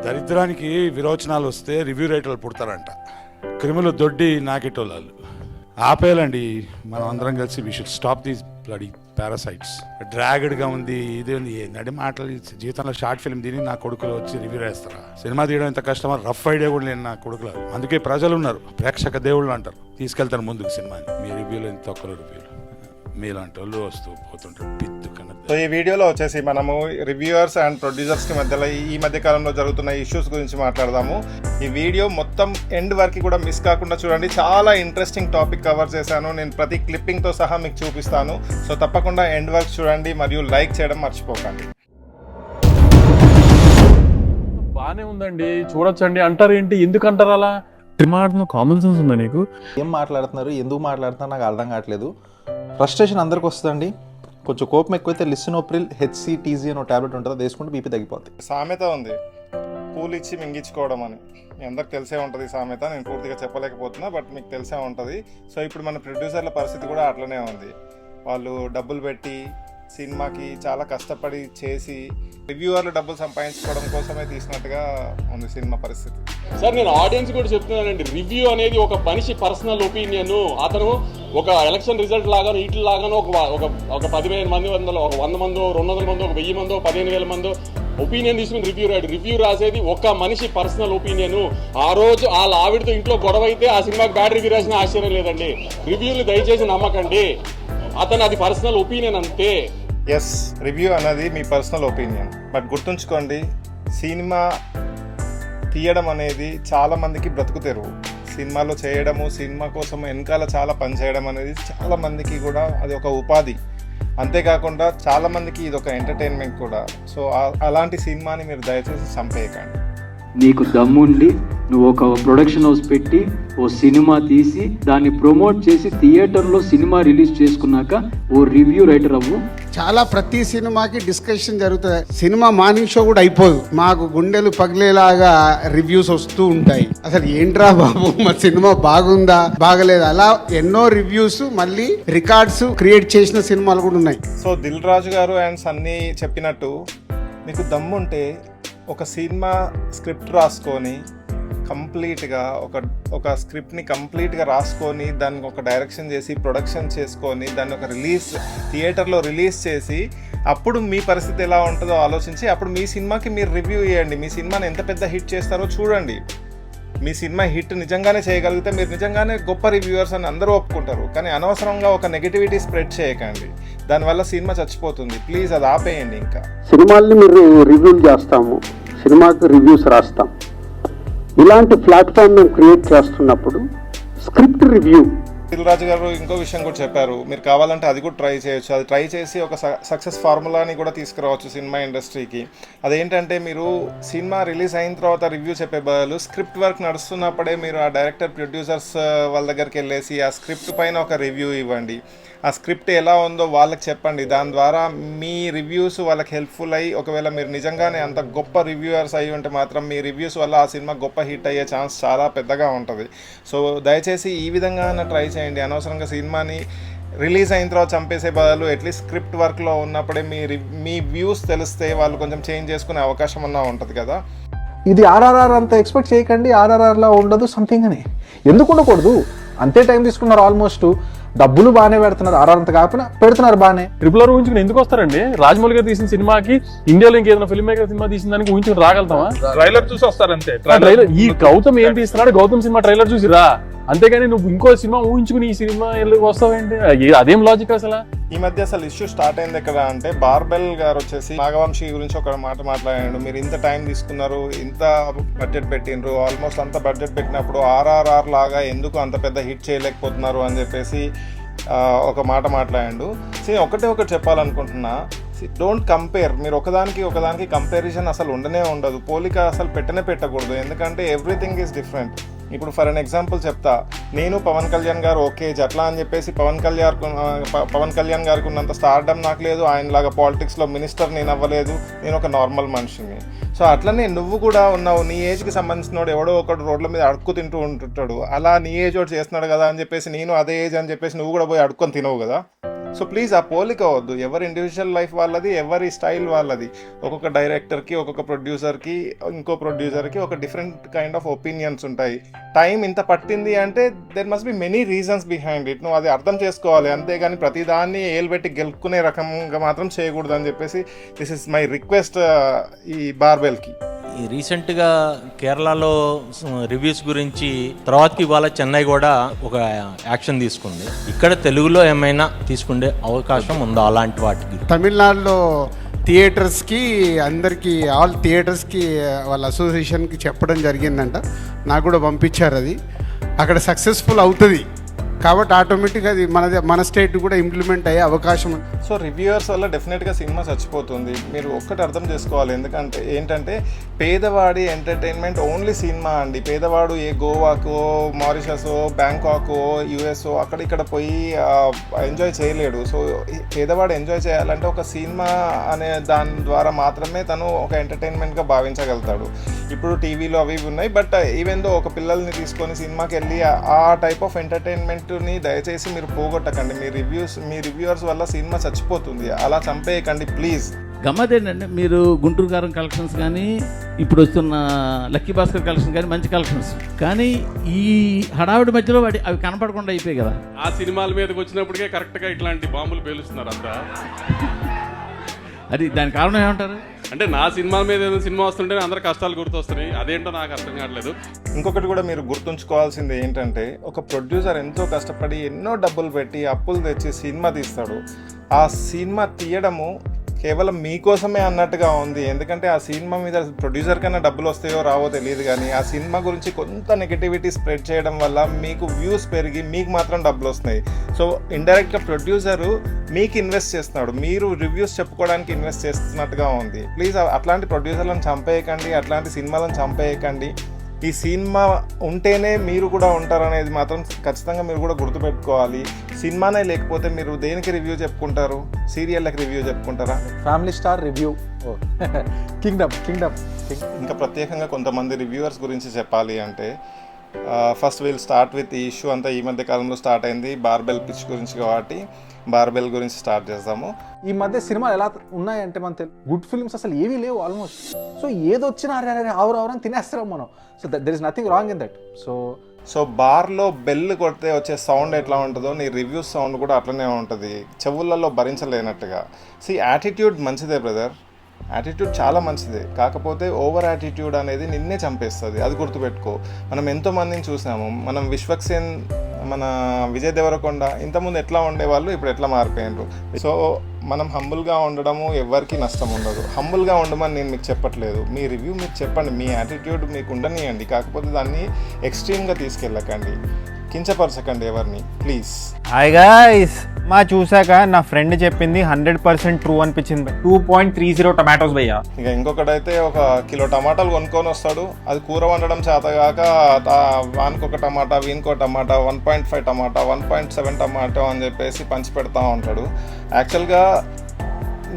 దరిద్రానికి విరోచనాలు వస్తే రివ్యూ రైటర్లు పుడతారంట. క్రిములు దొడ్డి నాకెటోళ్ళు ఆపేయాలండి. మనం అందరం కలిసి we should stop these bloody parasites. డ్రాగడ్గా ఉంది, ఇది ఉంది, నడి మాటలు. జీవితంలో షార్ట్ ఫిల్మ్ తిని నా కొడుకులు వచ్చి రివ్యూ వేస్తారా? సినిమా తీయడం ఎంత కష్టమో రఫ్ ఐడియా కూడా లేని నా కొడుకులు. అందుకే ప్రజలు ఉన్నారు, ప్రేక్షక దేవుళ్ళు అంటారు, తీసుకెళ్తారు ముందుకు సినిమాని. మీ రివ్యూలు ఎంత ఒక్కరు రివ్యూలు మీలాంటి వాళ్ళు వస్తూ పోతుంటారు పిత్తు కన్నా. సో ఈ వీడియోలో వచ్చేసి మనము రివ్యూవర్స్ అండ్ ప్రొడ్యూసర్స్కి మధ్యలో ఈ మధ్య కాలంలో జరుగుతున్న ఇష్యూస్ గురించి మాట్లాడదాము. ఈ వీడియో మొత్తం ఎండ్ వరకు కూడా మిస్ కాకుండా చూడండి. చాలా ఇంట్రెస్టింగ్ టాపిక్ కవర్ చేశాను. నేను ప్రతి క్లిప్పింగ్తో సహా మీకు చూపిస్తాను. సో తప్పకుండా ఎండ్ వరకు చూడండి మరియు లైక్ చేయడం మర్చిపోకండి. బానే ఉందండి, చూడొచ్చండి అంటారు. ఏంటి, ఎందుకు అంటారు అలా? మాట్లాడుతున్న కామన్ సెన్స్ ఉందా నీకు? ఏం మాట్లాడుతున్నారు, ఎందుకు మాట్లాడుతున్నారు నాకు అర్థం కావట్లేదు. ఫ్రస్ట్రేషన్ అందరికి వస్తుందండి. కొంచెం కోపం ఎక్కువైతే లిసినోప్రిల్ HCTZ అని ఒక టాబ్లెట్ ఉంటుంది, అది వేసుకుంటే బీపీ తగ్గిపోతుంది. సామెత ఉంది, పూలు ఇచ్చి మింగించుకోవడం అని. మీ అందరికి తెలిసే ఉంటుంది సామెత. నేను పూర్తిగా చెప్పలేకపోతున్నా, బట్ మీకు తెలిసే ఉంటుంది. సో ఇప్పుడు మన ప్రొడ్యూసర్ల పరిస్థితి కూడా అట్లనే ఉంది. వాళ్ళు డబ్బులు పెట్టి సినిమాకి చాలా కష్టపడి చేసి రివ్యూవర్లు డబ్బులు సంపాదించుకోవడం కోసమే తీసినట్టుగా ఉంది సినిమా పరిస్థితి. సార్ నేను ఆడియన్స్ కూడా చెప్తున్నానండి, రివ్యూ అనేది ఒక మనిషి పర్సనల్ ఒపీనియన్. అతను ఒక ఎలక్షన్ రిజల్ట్ లాగాను వీటి లాగాను ఒక 10,000 మంది, 100 మందో, 200 మందో, 1000 మందో, 15,000 మందో ఒపీనియన్ తీసుకుని రివ్యూ రాసేది ఒక మనిషి పర్సనల్ ఒపీనియన్. ఆ రోజు వాళ్ళ ఆవిడతో ఇంట్లో గొడవ అయితే ఆ సినిమాకి బ్యాడ్ రివ్యూ రాసిన ఆశ్చర్యం లేదండి. రివ్యూలు దయచేసి నమ్మకండి, అతను అది పర్సనల్ ఒపీనియన్ అంతే. ఎస్, రివ్యూ అన్నది మీ పర్సనల్ ఒపీనియన్. బట్ గుర్తుంచుకోండి, సినిమా తీయడం అనేది చాలా మందికి బ్రతుకు తెరువు. సినిమాలో చేయడము, సినిమా కోసం వెనకాల చాలా పని చేయడం అనేది చాలా మందికి కూడా అది ఒక ఉపాధి. అంతేకాకుండా చాలా మందికి ఇది ఒక ఎంటర్టైన్మెంట్ కూడా. సో అలాంటి సినిమాని మీరు దయచేసి చంపేయకండి. నీకు దమ్ముండి నువ్వు ఒక ప్రొడక్షన్ హౌస్ పెట్టి ఓ సినిమా తీసి దాన్ని ప్రమోట్ చేసి థియేటర్లో సినిమా రిలీజ్ చేసుకున్నాక ఓ రివ్యూ రైటర్ అవ్వు. చాలా ప్రతి సినిమాకి డిస్కషన్ జరుగుతుంది. సినిమా మార్నింగ్ షో కూడా అయిపోదు, మాకు గుండెలు పగిలేలాగా రివ్యూస్ వస్తూ ఉంటాయి. అసలు ఏంట్రా బాబు, మా సినిమా బాగుందా బాగలేదా, అలా ఎన్నో రివ్యూస్ మళ్ళీ రికార్డ్స్ క్రియేట్ చేసిన సినిమాలు కూడా ఉన్నాయి. సో దిల్ రాజు గారు అండ్ సన్నీ చెప్పినట్టు మీకు దమ్ముంటే ఒక సినిమా స్క్రిప్ట్ రాసుకొని కంప్లీట్గా ఒక స్క్రిప్ట్ని కంప్లీట్గా రాసుకొని దానికి ఒక డైరెక్షన్ చేసి ప్రొడక్షన్ చేసుకొని దాన్ని ఒక థియేటర్లో రిలీజ్ చేసి అప్పుడు మీ పరిస్థితి ఎలా ఉంటుందో ఆలోచించి అప్పుడు మీ సినిమాకి మీరు రివ్యూ ఇవ్వండి. మీ సినిమాని ఎంత పెద్ద హిట్ చేస్తారో చూడండి. మీ సినిమా హిట్ నిజంగానే చేయగలిగితే మీరు నిజంగానే గొప్ప రివ్యూవర్స్ అని అందరూ ఒప్పుకుంటారు. కానీ అనవసరంగా ఒక నెగిటివిటీ స్ప్రెడ్ చేయకండి, దానివల్ల సినిమా చచ్చిపోతుంది. ప్లీజ్ అది ఆపేయండి. ఇంకా సినిమాల్ని మీరు రివ్యూలు చేస్తాము, సినిమాకి రివ్యూస్ రాస్తాం. ఇలాంటి ప్లాట్ఫామ్ మేము క్రియేట్ చేస్తున్నప్పుడు స్క్రిప్ట్ రివ్యూ. దిల్రాజు గారు ఇంకో విషయం కూడా చెప్పారు, మీరు కావాలంటే అది కూడా ట్రై చేయొచ్చు. అది ట్రై చేసి ఒక సక్సెస్ ఫార్ములాని కూడా తీసుకురావచ్చు సినిమా ఇండస్ట్రీకి. అదేంటంటే మీరు సినిమా రిలీజ్ అయిన తర్వాత రివ్యూ చెప్పే బదులు స్క్రిప్ట్ వర్క్ నడుస్తున్నప్పుడే మీరు ఆ డైరెక్టర్ ప్రొడ్యూసర్స్ వాళ్ళ దగ్గరికి వెళ్ళేసి ఆ స్క్రిప్ట్ పైన ఒక రివ్యూ ఇవ్వండి. ఆ స్క్రిప్ట్ ఎలా ఉందో వాళ్ళకి చెప్పండి. దాని ద్వారా మీ రివ్యూస్ వాళ్ళకి హెల్ప్ఫుల్ అయ్యి, ఒకవేళ మీరు నిజంగానే అంత గొప్ప రివ్యూవర్స్ అయ్యి ఉంటే మాత్రం మీ రివ్యూస్ వల్ల ఆ సినిమా గొప్ప హిట్ అయ్యే ఛాన్స్ చాలా పెద్దగా ఉంటుంది. సో దయచేసి ఈ విధంగా ట్రై చేయండి. అనవసరంగా సినిమాని రిలీజ్ అయిన తర్వాత చంపేసే బదులు అట్లీస్ట్ స్క్రిప్ట్ వర్క్లో ఉన్నప్పుడే మీ వ్యూస్ తెలిస్తే వాళ్ళు కొంచెం చేంజ్ చేసుకునే అవకాశం అన్నా ఉంటుంది కదా. ఇది RRR అంత ఎక్స్పెక్ట్ చేయకండి, RRRలా ఉండదు సంథింగ్ అని. ఎందుకు ఉండకూడదు? అంతే టైం తీసుకున్నారు, ఆల్మోస్ట్ డబ్బులు బాగానే పెడుతున్నారు. RRR అంత కాకపోయినా పెడుతున్నారు బాగానే. ట్రిపుల్ ఊహించుకుని ఎందుకు వస్తారండి? రాజమౌళి గారు తీసిన సినిమాకి ఇండియాలో ఇంకేదైనా ఫిల్మ్ మేకర్ సినిమా తీసిన దానికి ఊహించుకుని రాగలుగుతామా? ట్రైలర్ చూసి వస్తారంతే. ట్రైలర్ ఈ గౌతమ్ ఏం తీస్తున్నాడు, గౌతమ్ సినిమా ట్రైలర్ చూసి రా, అంతేగాని నువ్వు ఇంకో సినిమా ఊహించుకుని ఈ సినిమా వస్తావేంటి? అదేం లాజిక్ అసలు? ఈ మధ్య అసలు ఇష్యూ స్టార్ట్ అయింది ఎక్కడ అంటే, బార్బెల్ గారు వచ్చేసి నాగవంశీ గురించి ఒక మాట మాట్లాడాడు. మీరు ఇంత టైం తీసుకున్నారు, ఇంత బడ్జెట్ పెట్టినరు, ఆల్మోస్ట్ అంత బడ్జెట్ పెట్టినప్పుడు RRR లాగా ఎందుకు అంత పెద్ద హిట్ చేయలేకపోతున్నారు అని చెప్పేసి ఒక మాట మాట్లాడాడు. ఒకటి చెప్పాలనుకుంటున్నా, డోంట్ కంపేర్. మీరు ఒకదానికి కంపారిజన్ అసలు ఉండదు, పోలిక అసలు పెట్టకూడదు. ఎందుకంటే ఎవ్రీథింగ్ ఈజ్ డిఫరెంట్. ఇప్పుడు ఫర్ అన్ ఎగ్జాంపుల్ చెప్తా, నేను పవన్ కళ్యాణ్ గారు ఓకే అట్లా అని చెప్పేసి పవన్ కళ్యాణ్ గారికి ఉన్నంత స్టార్డమ్ నాకు లేదు. ఆయనలాగా పాలిటిక్స్లో మినిస్టర్ నేను అవ్వలేదు, నేను ఒక నార్మల్ మనిషిని. సో అట్లనే నువ్వు కూడా ఉన్నావు. నీ ఏజ్కి సంబంధించినోడు ఎవడో ఒకటి రోడ్ల మీద అడుక్కు తింటూ ఉంటుంటాడు. అలా నీ ఏజ్ ఒకటి చేస్తున్నాడు కదా అని చెప్పేసి నేను అదే ఏజ్ అని చెప్పేసి నువ్వు కూడా పోయి అడుక్కొని తినవు కదా. సో ప్లీజ్ ఆ పోలిక వద్దు. ఎవరి ఇండివిజువల్ లైఫ్ వాళ్ళది, ఎవరి స్టైల్ వాళ్ళది. ఒక్కొక్క డైరెక్టర్కి, ఒక్కొక్క ప్రొడ్యూసర్కి, ఇంకో ప్రొడ్యూసర్కి ఒక డిఫరెంట్ కైండ్ ఆఫ్ ఒపీనియన్స్ ఉంటాయి. టైం ఇంత పట్టింది అంటే there must be many reasons behind it. నువ్వు అది అర్థం చేసుకోవాలి, అంతేగాని ప్రతిదాన్ని ఏలుబెట్టి గెలుపుకునే రకంగా మాత్రం చేయకూడదు అని చెప్పేసి దిస్ ఇస్ మై రిక్వెస్ట్ ఈ బార్బెల్కి. రీసెంట్గా కేరళలో రివ్యూస్ గురించి తర్వాతకి ఇవాళ చెన్నై కూడా ఒక యాక్షన్ తీసుకుంది. ఇక్కడ తెలుగులో ఏమైనా తీసుకునే అవకాశం ఉందా అలాంటి వాటికి? తమిళనాడులో థియేటర్స్కి అందరికీ ఆల్ థియేటర్స్కి వాళ్ళ అసోసియేషన్కి చెప్పడం జరిగిందంట. నాకు కూడా పంపించారు. అది అక్కడ సక్సెస్ఫుల్ అవుతుంది కాబట్టి ఆటోమేటిక్గా అది మన స్టేట్ కూడా ఇంప్లిమెంట్ అయ్యే అవకాశం ఉంది. సో రివ్యూవర్స్ వల్ల డెఫినెట్గా సినిమా చచ్చిపోతుంది. మీరు ఒక్కటి అర్థం చేసుకోవాలి, ఎందుకంటే ఏంటంటే పేదవాడి ఎంటర్టైన్మెంట్ ఓన్లీ సినిమా అండి. పేదవాడు ఏ గోవాకో, మారిషసో, బ్యాంకాకో, యుఎస్ఓ అక్కడ ఇక్కడ పోయి ఎంజాయ్ చేయలేడు. సో పేదవాడు ఎంజాయ్ చేయాలంటే ఒక సినిమా అనే దాని ద్వారా మాత్రమే తను ఒక ఎంటర్టైన్మెంట్గా భావించగలుగుతాడు. ఇప్పుడు టీవీలో అవి ఉన్నాయి, బట్ ఈవెన్ దో ఒక పిల్లల్ని తీసుకొని సినిమాకి వెళ్ళి ఆ టైప్ ఆఫ్ ఎంటర్టైన్మెంట్ని దయచేసి మీరు పోగొట్టకండి. మీ రివ్యూవర్స్ వల్ల సినిమా చచ్చిపోతుంది. అలా చంపేయకండి ప్లీజ్. గమ్మత్ ఏంటంటే మీరు గుంటూరు కారం కలెక్షన్స్ కానీ ఇప్పుడు వస్తున్న లక్కీ భాస్కర్ కలెక్షన్ కానీ మంచి కలెక్షన్స్, కానీ ఈ హడావిడి మధ్యలో అవి కనపడకుండా అయిపోయాయి కదా. ఆ సినిమాల మీదకి వచ్చినప్పటికే కరెక్ట్గా ఇట్లాంటి బాంబులు పేలుస్తున్నారు అంతా. అది దాని కారణం ఏమంటారు? అంటే నా సినిమా మీద ఏదైనా సినిమా వస్తుంటే అందరు కష్టాలు గుర్తొస్తున్నాయి. అదేంటో నాకు అర్థం కావట్లేదు. ఇంకొకటి కూడా మీరు గుర్తుంచుకోవాల్సింది ఏంటంటే ఒక ప్రొడ్యూసర్ ఎంతో కష్టపడి ఎన్నో డబ్బులు పెట్టి అప్పులు తెచ్చి సినిమా తీస్తాడు. ఆ సినిమా తీయడము కేవలం మీకోసమే అన్నట్టుగా ఉంది. ఎందుకంటే ఆ సినిమా మీద ప్రొడ్యూసర్ కన్నా డబ్బులు వస్తాయో రావో తెలియదు, కానీ ఆ సినిమా గురించి కొంత నెగిటివిటీ స్ప్రెడ్ చేయడం వల్ల మీకు వ్యూస్ పెరిగి మీకు మాత్రం డబ్బులు వస్తున్నాయి. సో ఇండైరెక్ట్గా ప్రొడ్యూసరు మీకు ఇన్వెస్ట్ చేస్తున్నాడు, మీరు రివ్యూస్ చెప్పుకోవడానికి ఇన్వెస్ట్ చేస్తున్నట్టుగా ఉంది. ప్లీజ్ అట్లాంటి ప్రొడ్యూసర్లను చంపేయకండి, అట్లాంటి సినిమాలను చంపేయకండి. ఈ సినిమా ఉంటేనే మీరు కూడా ఉంటారనేది మాత్రం ఖచ్చితంగా మీరు కూడా గుర్తుపెట్టుకోవాలి. సినిమానే లేకపోతే మీరు దేనికి రివ్యూ చెప్పుకుంటారు? సీరియళ్ళకి రివ్యూ చెప్పుకుంటారా? Family Star review, Kingdom. ఇంకా ప్రత్యేకంగా కొంతమంది రివ్యూవర్స్ గురించి చెప్పాలి అంటే ఫస్ట్ విల్ స్టార్ట్ విత్ ఈ ఇష్యూ అంతా ఈ మధ్య కాలంలో స్టార్ట్ అయింది బార్బెల్ పిచ్ గురించి, కాబట్టి బార్బెల్ గురించి స్టార్ట్ చేద్దాము. ఈ మధ్య సినిమాలు ఎలా ఉన్నాయంటే మన గుడ్ ఫిల్మ్స్ అసలు ఏవీ లేవు ఆల్మోస్ట్. సో ఏదొచ్చినా అరే ఆవురని తినేస్తాం మనం. So there is nothing wrong in that. So బార్లో బెల్ కొడితే వచ్చే సౌండ్ ఎట్లా ఉంటుందో నీ రివ్యూస్ సౌండ్ కూడా అట్లనే ఉంటుంది, చెవులలో భరించలేనట్టుగా. యాటిట్యూడ్ మంచిదే బ్రదర్, యాటిట్యూడ్ చాలా మంచిదే. కాకపోతే ఓవర్ యాటిట్యూడ్ అనేది నిన్నే చంపేస్తుంది, అది గుర్తుపెట్టుకో. మనం ఎంతోమందిని చూసాము. మనం విశ్వక్సేన్, మన విజయ్ దేవరకొండ ఇంతకుముందు ఎట్లా ఉండేవాళ్ళు, ఇప్పుడు ఎట్లా మారిపోయినారు. సో మనం హంబుల్గా ఉండడము ఎవరికి నష్టం ఉండదు. హంబుల్గా ఉండమని నేను మీకు చెప్పట్లేదు. మీ రివ్యూ మీరు చెప్పండి, మీ యాటిట్యూడ్ మీకు ఉండనియండి. కాకపోతే దాన్ని ఎక్స్ట్రీమ్గా తీసుకెళ్ళకండి, కించపరచకండి ఎవరిని ప్లీజ్. హాయ్ గాయ్స్, మా చూసాక నా ఫ్రెండ్ చెప్పింది 100% ట్రూ అనిపించింది. 2.30 టమాటోస్ భయ్యా. ఇక ఇంకొకటైతే ఒక కిలో టమాటాలు కొనుక్కొని వస్తాడు, అది కూర వండడం చేతగాక వానికొక టమాటా, వీనికో టమాటా, 1.5 టమాటా, 1.7 టమాటో అని చెప్పేసి పంచి పెడతా ఉంటాడు. యాక్చువల్గా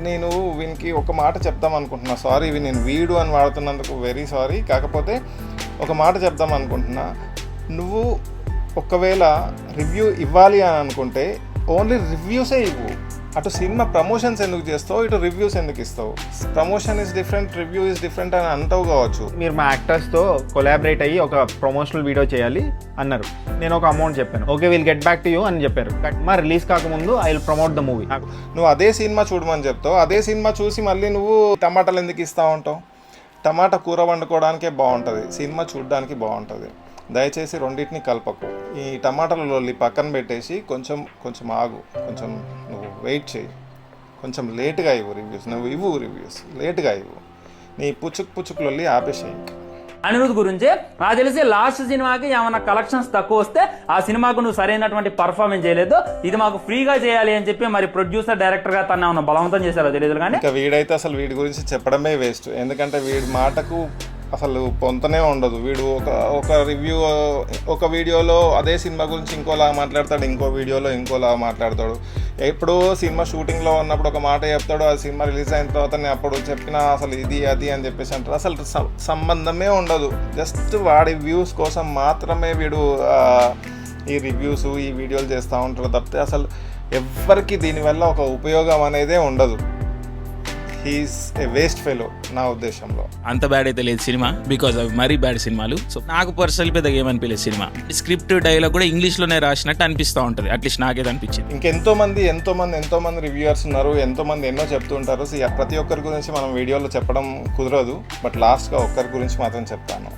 నేను వీనికి ఒక మాట చెప్దాం అనుకుంటున్నా. సారీ, ఇవి నేను వీడు అని వాడుతున్నందుకు వెరీ సారీ. కాకపోతే ఒక మాట చెప్దాం అనుకుంటున్నా. నువ్వు ఒకవేళ రివ్యూ ఇవ్వాలి అని అనుకుంటే ఓన్లీ రివ్యూసే ఇవ్వు. అటు సినిమా ప్రమోషన్స్ ఎందుకు చేస్తావు, ఇటు రివ్యూస్ ఎందుకు ఇస్తావు? Promotion is different, review is different అని అంటావు కావచ్చు. మీరు మా యాక్టర్స్తో కొలాబరేట్ అయ్యి ఒక ప్రమోషనల్ వీడియో చేయాలి అన్నారు. నేను ఒక అమౌంట్ చెప్పాను, okay will get back to you అని చెప్పారు. మా రిలీజ్ కాకముందు I will promote the movie. నువ్వు అదే సినిమా చూడమని చెప్తావు, అదే సినిమా చూసి మళ్ళీ నువ్వు టమాటాలు ఎందుకు ఇస్తూ ఉంటావు? టమాటా కూర వండుకోవడానికే బాగుంటుంది, సినిమా చూడడానికి బాగుంటుంది. దయచేసి రెండింటిని కలపకు. ఈ టమాటాలలో పక్కన పెట్టేసి కొంచెం ఆగు, కొంచెం నువ్వు వెయిట్ చేయి, కొంచెం లేట్గా ఇవ్వు రివ్యూస్. నువ్వు ఇవ్వు రివ్యూస్, లేట్గా ఇవ్వు. నీ పుచ్చుకులొల్లి ఆపేసేయి. అనిరుద్ గురించే నాకు తెలిసి లాస్ట్ సినిమాకి ఏమన్నా కలెక్షన్స్ తక్కువ వస్తే ఆ సినిమాకు నువ్వు సరైనటువంటి పర్ఫార్మెన్స్ చేయలేదు, ఇది మాకు ఫ్రీగా చేయాలి అని చెప్పి మరి ప్రొడ్యూసర్ డైరెక్టర్ గా తను ఏమన్నా బలవంతం చేశారో తెలియదు. కానీ ఇంకా వీడైతే అసలు వీడి గురించి చెప్పడమే వేస్ట్, ఎందుకంటే వీడి మాటకు అసలు పొంతనే ఉండదు. వీడు ఒక రివ్యూ, ఒక వీడియోలో అదే సినిమా గురించి ఇంకోలా మాట్లాడతాడు, ఇంకో వీడియోలో ఇంకోలా మాట్లాడతాడు. ఎప్పుడో సినిమా షూటింగ్లో ఉన్నప్పుడు ఒక మాట చెప్తాడు, ఆ సినిమా రిలీజ్ అయిన తర్వాత నేను అప్పుడు చెప్పినా అసలు ఇది అది అని చెప్పేసి అంటారు. అసలు సంబంధమే ఉండదు. జస్ట్ వాడి వ్యూస్ కోసం మాత్రమే వీడు ఈ రివ్యూస్, ఈ వీడియోలు చేస్తూ ఉంటాడు తప్పితే అసలు ఎవ్వరికి దీనివల్ల ఒక ఉపయోగం అనేదే ఉండదు. హీఈస్ ఏ వేస్ట్ ఫెలో నా ఉద్దేశంలో. అంత బ్యాడ్ అయితే లేదు సినిమా, బికాజ్ అవి మరీ బ్యాడ్ సినిమాలు. సో నాకు పర్సనల్ పెద్దగా ఏమనిపించలేదు సినిమా. స్క్రిప్ట్ డైలాగ్ కూడా ఇంగ్లీష్లోనే రాసినట్టు అనిపిస్తూ ఉంటుంది, అట్లీస్ట్ నాకైతే అనిపించింది. ఇంకెంతో మంది రివ్యూయర్స్ ఉన్నారు, ఎంతో మంది ఎన్నో చెప్తూ ఉంటారు. సో ప్రతి ఒక్కరి గురించి మనం వీడియోలో చెప్పడం కుదరదు, బట్ లాస్ట్గా ఒక్కరి గురించి మాత్రం చెప్తాను.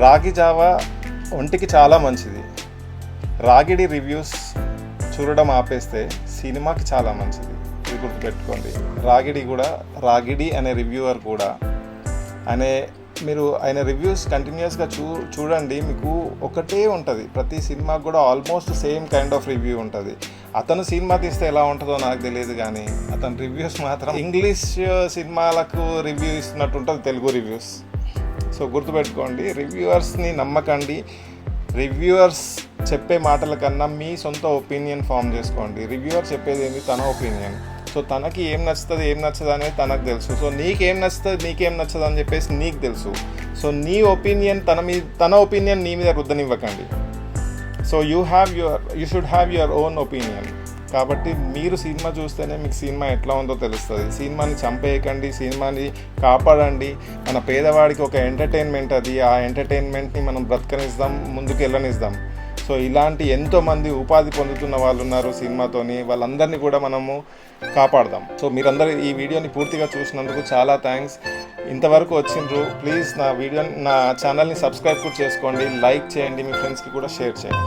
రాగి జావా ఒంటికి చాలా మంచిది. రాగిడి రివ్యూస్ చూడడం ఆపేస్తే సినిమాకి చాలా మంచిది, ఇది గుర్తుపెట్టుకోండి. రాగిడి అనే రివ్యూవర్ కూడా ఆయన రివ్యూస్ కంటిన్యూస్గా చూడండి, మీకు ఒకటే ఉంటుంది. ప్రతి సినిమాకి కూడా almost same kind of review ఉంటుంది. అతను సినిమా తీస్తే ఎలా ఉంటుందో నాకు తెలియదు, కానీ అతని రివ్యూస్ మాత్రం ఇంగ్లీష్ సినిమాలకు రివ్యూ ఇస్తున్నట్టు ఉంటుంది తెలుగు రివ్యూస్. సో గుర్తుపెట్టుకోండి, రివ్యూవర్స్ని నమ్మకండి. రివ్యూవర్స్ చెప్పే మాటల కన్నా మీ సొంత ఒపీనియన్ ఫామ్ చేసుకోండి. రివ్యూవర్ చెప్పేది ఏంటి, తన ఒపీనియన్. సో తనకి ఏం నచ్చుతుంది ఏం నచ్చదు అనేది తనకు తెలుసు. సో నీకేం నచ్చుతుంది నీకేం నచ్చదు అని చెప్పేసి నీకు తెలుసు. సో నీ ఒపీనియన్ తన ఒపీనియన్ నీ మీద రుద్దనివ్వకండి. So you should have your own opinion. కాబట్టి మీరు సినిమా చూస్తేనే మీకు సినిమా ఎట్లా ఉందో తెలుస్తుంది. సినిమాని చంపేయకండి, సినిమాని కాపాడండి. మన పేదవాడికి ఒక ఎంటర్టైన్మెంట్ అది, ఆ ఎంటర్టైన్మెంట్ని మనం బ్రతకనిద్దాం, ముందుకు వెళ్ళనిద్దాం. సో ఇలాంటి ఎంతోమంది ఉపాధి పొందుతున్న వాళ్ళు ఉన్నారు సినిమాతోని, వాళ్ళందరినీ కూడా మనము కాపాడదాం. సో మీరందరూ ఈ వీడియోని పూర్తిగా చూసినందుకు చాలా థ్యాంక్స్. ఇంతవరకు వచ్చిండ్రు, ప్లీజ్ నా ఛానల్ని సబ్స్క్రైబ్ కూడా చేసుకోండి, లైక్ చేయండి, మీ ఫ్రెండ్స్కి కూడా షేర్ చేయండి.